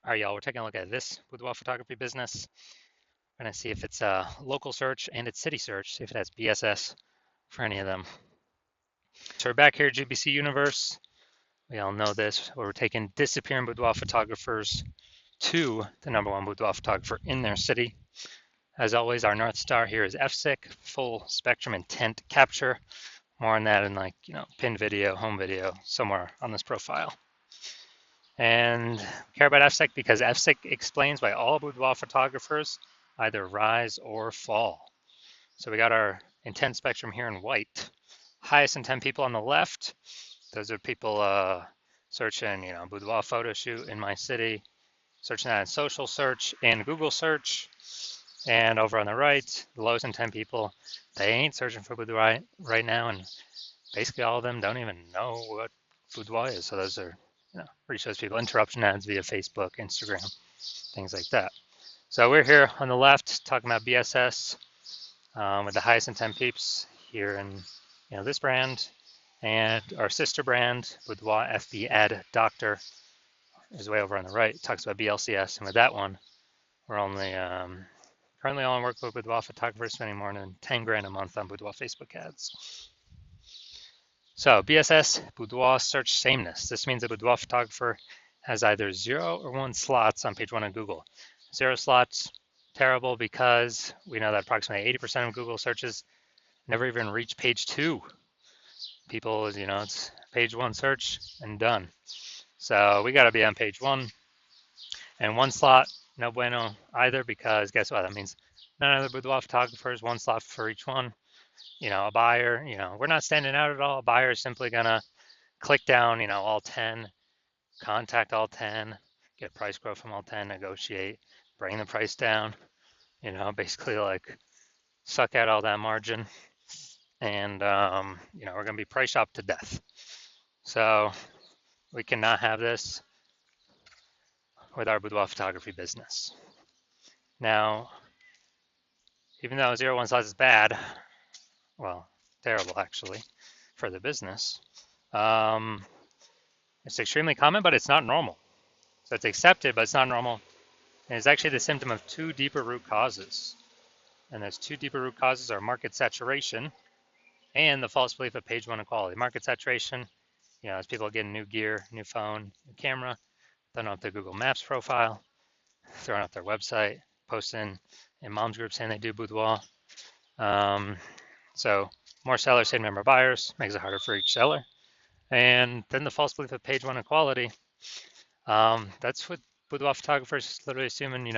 All right, y'all, we're taking a look at this boudoir photography business. We're gonna see if it's a local search and it's city search, see if it has BSS for any of them. So we're back here at GBC Universe. We all know this, where we're taking disappearing boudoir photographers to the #1 boudoir photographer in their city. As always, our North Star here is FSIC, full spectrum intent capture. More on that in pinned video, home video, somewhere on this profile. And we care about FSIC because FSIC explains why all boudoir photographers either rise or fall. So we got our intent spectrum here in white. Highest intent people on the left, those are people searching, boudoir photo shoot in my city, searching that in social search and Google search. And over on the right, the lowest intent people, they ain't searching for boudoir right now, and basically all of them don't even know what boudoir is. So those are where he shows people interruption ads via Facebook, Instagram, things like that. So we're here on the left talking about BSS with the highest intent peeps here in this brand, and our sister brand, Boudoir FB Ad Doctor, is way over on the right. It talks about BLCS, and with that one, we're only currently only work with boudoir photographers spending more than 10 grand a month on boudoir Facebook ads. So BSS, boudoir search sameness. This means a boudoir photographer has either 0 or 1 slots on page 1 of Google. 0 slots, terrible, because we know that approximately 80% of Google searches never even reach page 2. People, it's page 1 search and done. So we got to be on page 1. And 1 slot, no bueno either, because guess what? That means none of the boudoir photographers, 1 slot for each one. A buyer, we're not standing out at all. A buyer is simply gonna click down, all 10, contact all 10, get price quote from all 10, negotiate, bring the price down, basically like suck out all that margin. And, we're gonna be price shopped to death. So we cannot have this with our boudoir photography business. Now, even though 0-1 slots is bad, well, terrible actually for the business, it's extremely common, but it's not normal. So it's accepted, but it's not normal. And it's actually the symptom of 2 deeper root causes. And those 2 deeper root causes are market saturation and the false belief of page 1 equality. Market saturation, as people get new gear, new phone, new camera, throwing up their Google Maps profile, throwing up their website, posting in mom's group saying they do boudoir. So more sellers say number of buyers, makes it harder for each seller. And then the false belief of page 1 equality. That's what boudoir photographers literally assuming,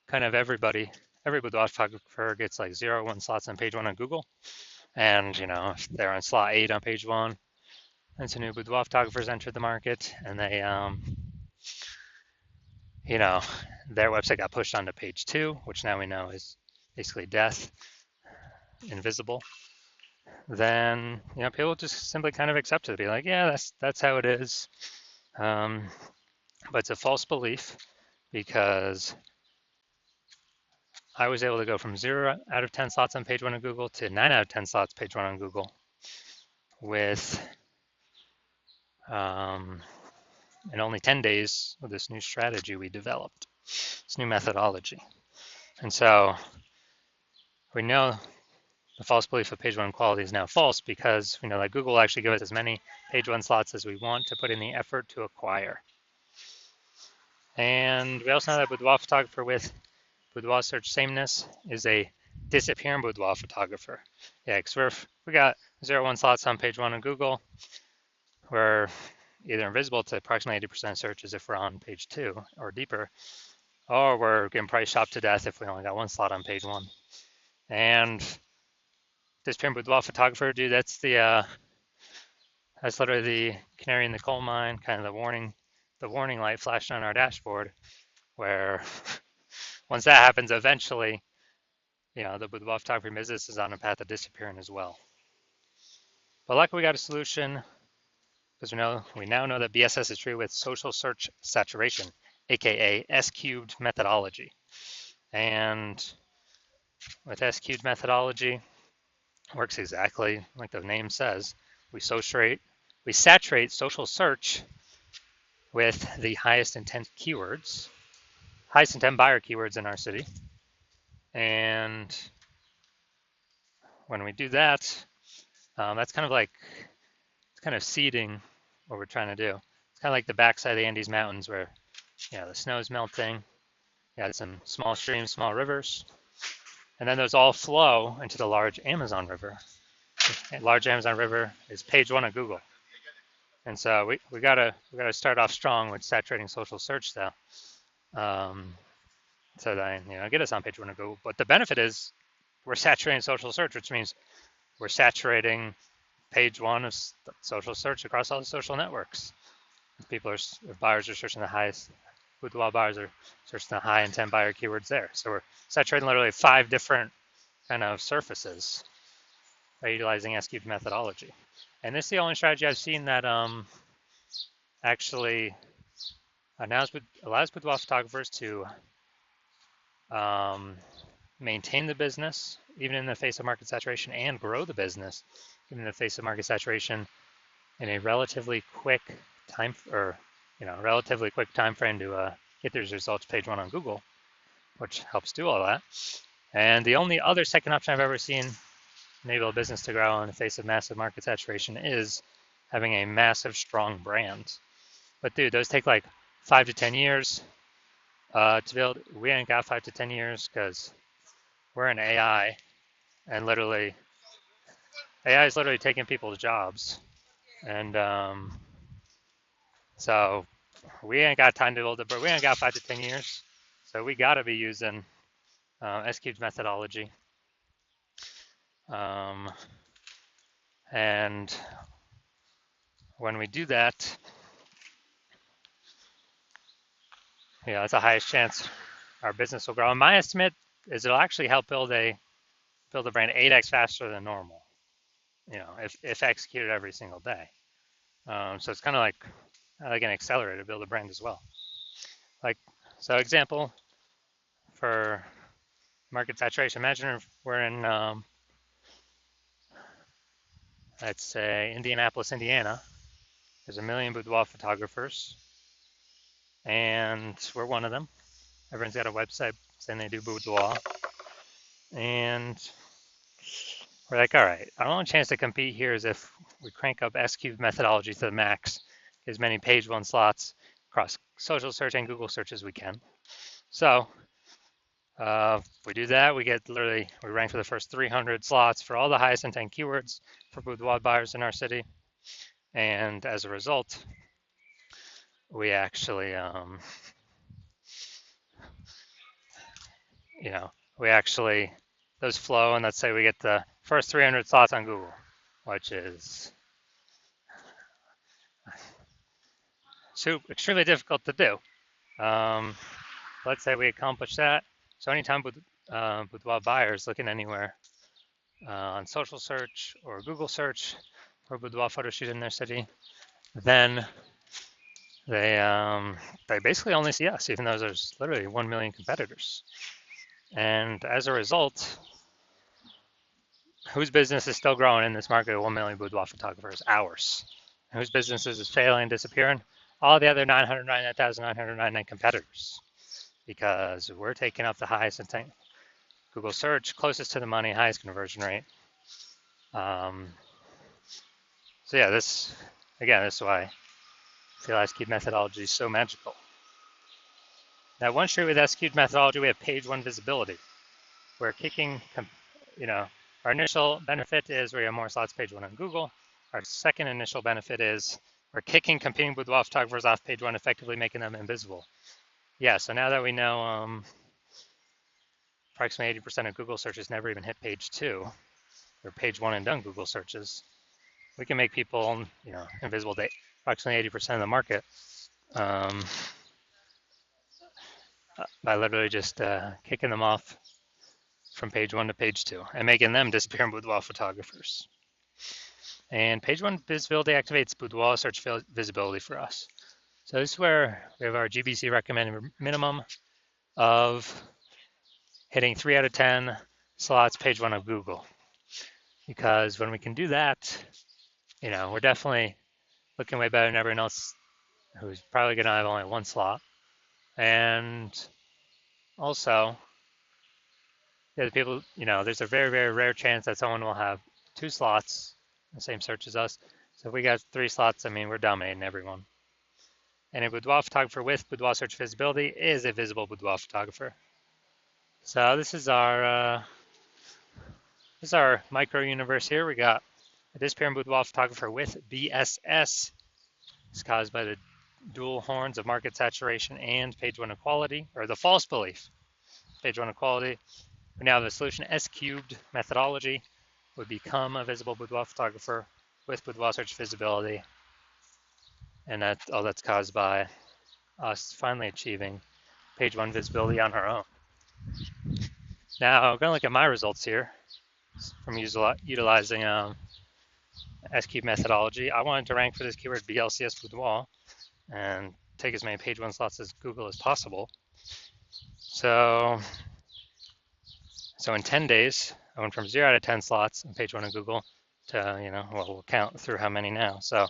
kind of every boudoir photographer gets like 0-1 slots on page 1 on Google. And, if they're on slot 8 on page 1, and some new boudoir photographers entered the market, and they, their website got pushed onto page 2, which now we know is basically death, invisible. Then, people just simply kind of accept it, be like, yeah, that's how it is. But it's a false belief, because I was able to go from 0 out of 10 slots on page 1 of Google to 9 out of 10 slots page 1 on Google with in only 10 days with this new strategy we developed, this new methodology. And so we know the false belief of page 1 quality is now false, because we know that Google will actually give us as many page 1 slots as we want to put in the effort to acquire. And we also know that boudoir photographer with boudoir search sameness is a disappearing boudoir photographer. Yeah, because we got 0-1 slots on page 1 of Google. We're either invisible to approximately 80% searches if we're on page 2 or deeper, or we're getting price shopped to death if we only got 1 slot on page 1. And disappearing boudoir photographer, dude, that's literally the canary in the coal mine, kind of the warning light flashing on our dashboard, where once that happens, eventually, the boudoir photography business is on a path of disappearing as well. But luckily we got a solution, because we now know that BSS is true with social search saturation, aka S-cubed methodology. And with S-cubed methodology, it works exactly like the name says. We saturate social search with the highest intent keywords, highest intent buyer keywords in our city. And when we do that, that's kind of like, it's kind of seeding what we're trying to do. It's kind of like the backside of the Andes Mountains where, the snow is melting. You got some small streams, small rivers, and then those all flow into the large Amazon River. The large Amazon River is page one of Google. And so we gotta start off strong with saturating social search though, so that get us on page one of Google. But the benefit is we're saturating social search, which means we're saturating page one of social search across all the social networks. If buyers are searching the highest, Boudoir buyers are searching the high intent buyer keywords there. So we're saturating literally 5 different kind of surfaces by utilizing S-cubed methodology. And this is the only strategy I've seen that actually allows boudoir photographers to maintain the business even in the face of market saturation and grow the business even in the face of market saturation in a relatively quick time frame to get those results page one on Google, which helps do all that. And the only other second option I've ever seen enable a business to grow in the face of massive market saturation is having a massive, strong brand. But dude, those take like 5 to 10 years to build. We ain't got 5 to 10 years because we're in AI, and AI is literally taking people's jobs. And so we ain't got time to build it, but we ain't got 5 to 10 years. So we got to be using S-cubed methodology. And when we do that, it's the highest chance our business will grow. And my estimate is it'll actually help build a brand 8x faster than normal, if executed every single day. So it's kind of like an accelerator to build a brand as well. So example for market saturation, imagine if we're in, let's say, Indianapolis, Indiana. There's 1 million boudoir photographers, and we're one of them. Everyone's got a website saying they do boudoir. And we're like, all right, our only chance to compete here is if we crank up S-cubed methodology to the max, as many page one slots across social search and Google search as we can. So if we do that, we rank for the first 300 slots for all the highest intent keywords for boudoir buyers in our city. And as a result, we actually, those flow, and let's say we get the first 300 slots on Google, which is extremely difficult to do. Let's say we accomplish that. So anytime boudoir buyers looking anywhere on social search or Google search for boudoir photo shoot in their city, then they basically only see us, even though there's literally 1 million competitors. And as a result, whose business is still growing in this market of 1 million boudoir photographers? Ours. And whose businesses is failing, disappearing? All the other 999,999 competitors, because we're taking up the highest intent Google search, closest to the money, highest conversion rate. So yeah, this is why I feel S-cubed methodology is so magical. Now, one street with S-cubed methodology, we have page one visibility. We're kicking, our initial benefit is we have more slots page one on Google. Our second initial benefit is we're kicking competing boudoir photographers off page one, effectively making them invisible. Yeah, so now that we know approximately 80% of Google searches never even hit page two, or page one and done Google searches, we can make people, invisible to approximately 80% of the market by literally just kicking them off from page one to page two and making them disappear in boudoir photographers. And page one visibility activates boudoir search visibility for us. So this is where we have our GBC recommended minimum of hitting 3 out of 10 slots page one of Google. Because when we can do that, we're definitely looking way better than everyone else who's probably going to have only one slot. And also, the people, there's a very, very rare chance that someone will have two slots, the same search as us. So if we got three slots, I mean, we're dominating everyone. And a boudoir photographer with boudoir search visibility is a visible boudoir photographer. So this is our micro universe here. We got a disappearing boudoir photographer with BSS. It's caused by the dual horns of market saturation and page one equality, or the false belief, page one equality. We now have the solution S cubed methodology would become a visible boudoir photographer with boudoir search visibility. And that's caused by us finally achieving page one visibility on our own. Now, I'm going to look at my results here from utilizing S-cube methodology. I wanted to rank for this keyword BLCS boudoir and take as many page one slots as Google as possible. So in 10 days, I went from 0 out of 10 slots on page one of Google to, we'll count through how many now. So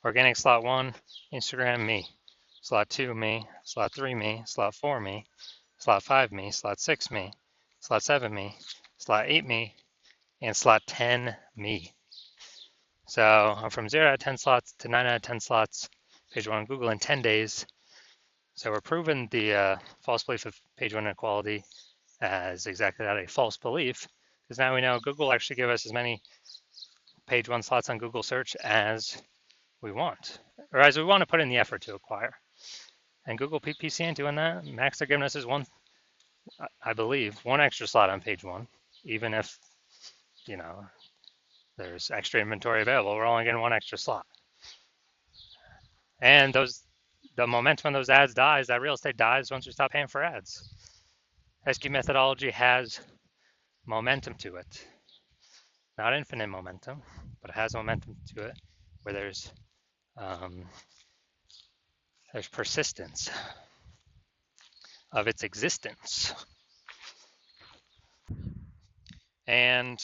organic slot 1, Instagram, me. Slot 2, me. Slot 3, me. Slot 4, me. Slot 5, me. Slot 6, me. Slot 7, me. Slot 8, me. And slot 10, me. So I'm from 0 out of 10 slots to 9 out of 10 slots, page one on Google in 10 days. So we're proving the false belief of page one inequality as exactly that, a false belief, because now we know Google actually give us as many page one slots on Google search as we want, or as we want to put in the effort to acquire. And Google PPC ain't doing that. Max they're giving us is I believe, one extra slot on page one, even if, there's extra inventory available. We're only getting one extra slot. And the momentum of those ads dies. That real estate dies once we stop paying for ads. SQ methodology has momentum to it. Not infinite momentum, but it has momentum to it where there's persistence of its existence. And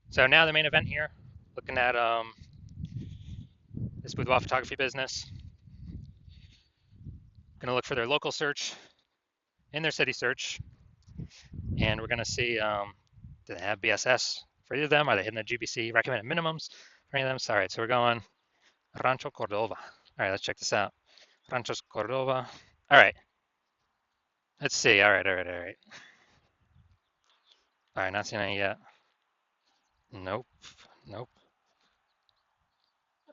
so now the main event here, looking at this boudoir photography business. Going to look for their local search in their city search, and we're going to see do they have BSS for either of them? Are they hitting the GBC recommended minimums for any of them? All right, so we're going Rancho Cordova. All right, let's check this out. Rancho Cordova. All right, let's see. All right. All right, not seeing any yet. Nope. All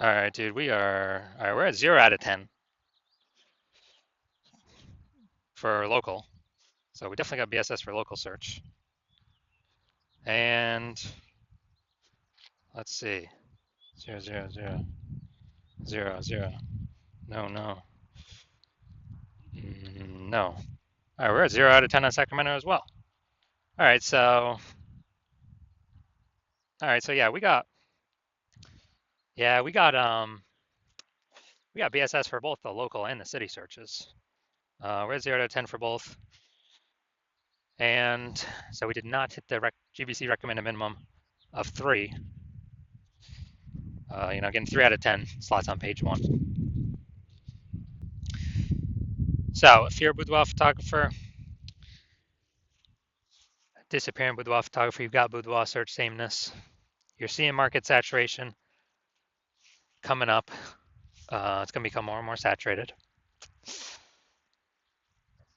right, dude, we're at 0 out of 10 for local. So we definitely got BSS for local search. And let's see. 0, 0, 0. 0, 0. No. No. All right, we're at 0 out of 10 on Sacramento as well. All right, so yeah, we got BSS for both the local and the city searches. We're at 0 out of 10 for both. And so we did not hit the GBC recommended minimum of 3. Getting 3 out of 10 slots on page 1. So if you're a boudoir photographer, disappearing boudoir photographer, you've got boudoir search sameness. You're seeing market saturation coming up. It's going to become more and more saturated.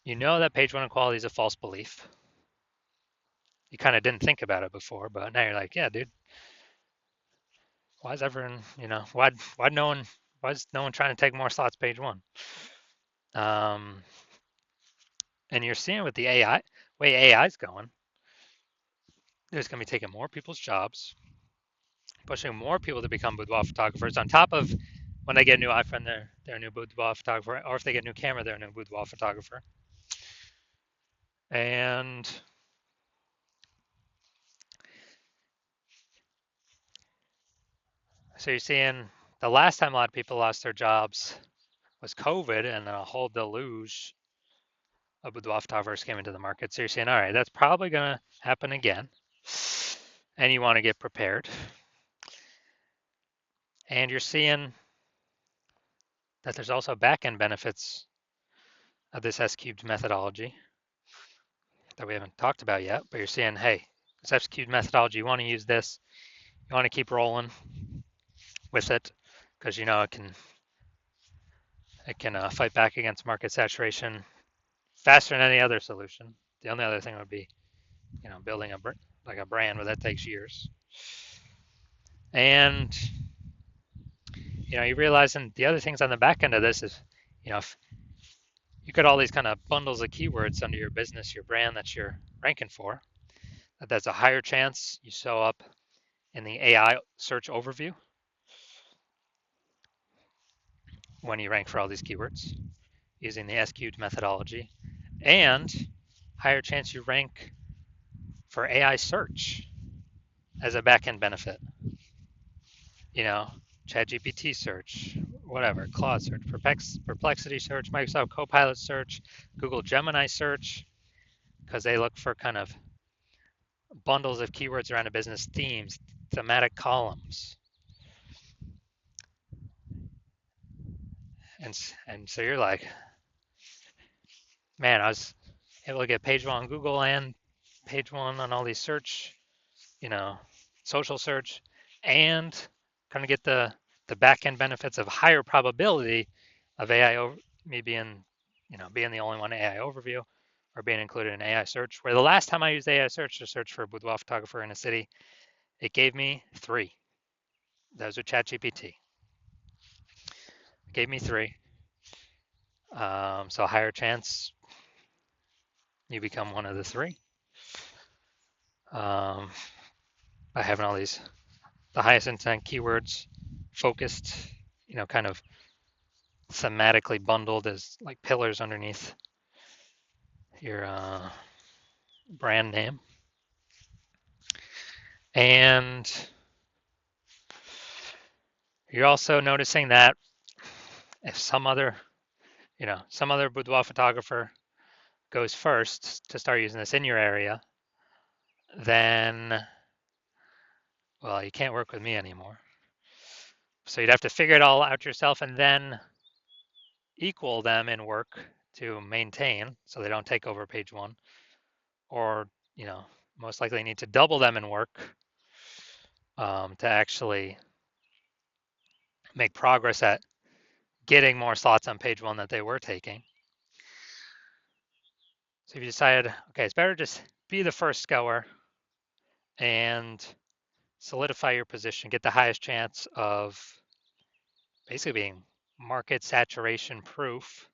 You know that page one equality is a false belief. You kind of didn't think about it before, but now you're like, yeah, dude. Why is everyone, why is no one trying to take more slots page one? And you're seeing with the way AI is going, there's going to be taking more people's jobs, pushing more people to become boudoir photographers. On top of when they get a new iPhone, they're a new boudoir photographer, or if they get a new camera, they're a new boudoir photographer. And so you're seeing the last time a lot of people lost their jobs was COVID, and a whole deluge of boudoir photographers came into the market. So you're saying, all right, that's probably going to happen again. And you want to get prepared. And you're seeing that there's also back-end benefits of this S-cubed methodology that we haven't talked about yet, but you're seeing, hey, this S-cubed methodology, you want to use this, you want to keep rolling with it because you know it can fight back against market saturation faster than any other solution. The only other thing would be, building a brand, but that takes years. And you realize, and the other things on the back end of this is, if you got all these kind of bundles of keywords under your business, your brand that you're ranking for, that's a higher chance you show up in the AI search overview when you rank for all these keywords using the S-cubed methodology, and higher chance you rank for AI search as a back-end benefit. ChatGPT search, whatever, Claude search, Perplexity search, Microsoft Copilot search, Google Gemini search, because they look for kind of bundles of keywords around a business, themes, thematic columns. And so you're like, man, I was able to get page one on Google and page one on all these search, social search, and kind of get the back end benefits of higher probability of AI me being the only one AI overview or being included in AI search. Where the last time I used AI search to search for a boudoir photographer in a city, it gave me 3. Those are ChatGPT. It gave me 3. So a higher chance you become one of the 3. By having all the highest intent keywords focused, kind of thematically bundled as like pillars underneath your brand name. And you're also noticing that if some other boudoir photographer goes first to start using this in your area, then, well, you can't work with me anymore. So you'd have to figure it all out yourself and then equal them in work to maintain so they don't take over page one, or, most likely need to double them in work to actually make progress at getting more slots on page one that they were taking. So if you decided, okay, it's better just be the first goer and solidify your position, get the highest chance of basically being market saturation proof,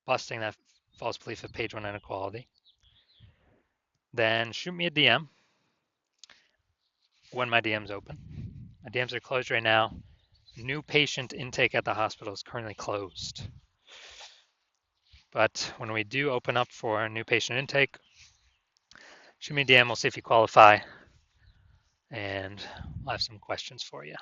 busting that false belief of page one inequality, then shoot me a DM when my DM's open. My DMs are closed right now. New patient intake at the hospital is currently closed. But when we do open up for a new patient intake, shoot me a DM, we'll see if you qualify, and I'll have some questions for you.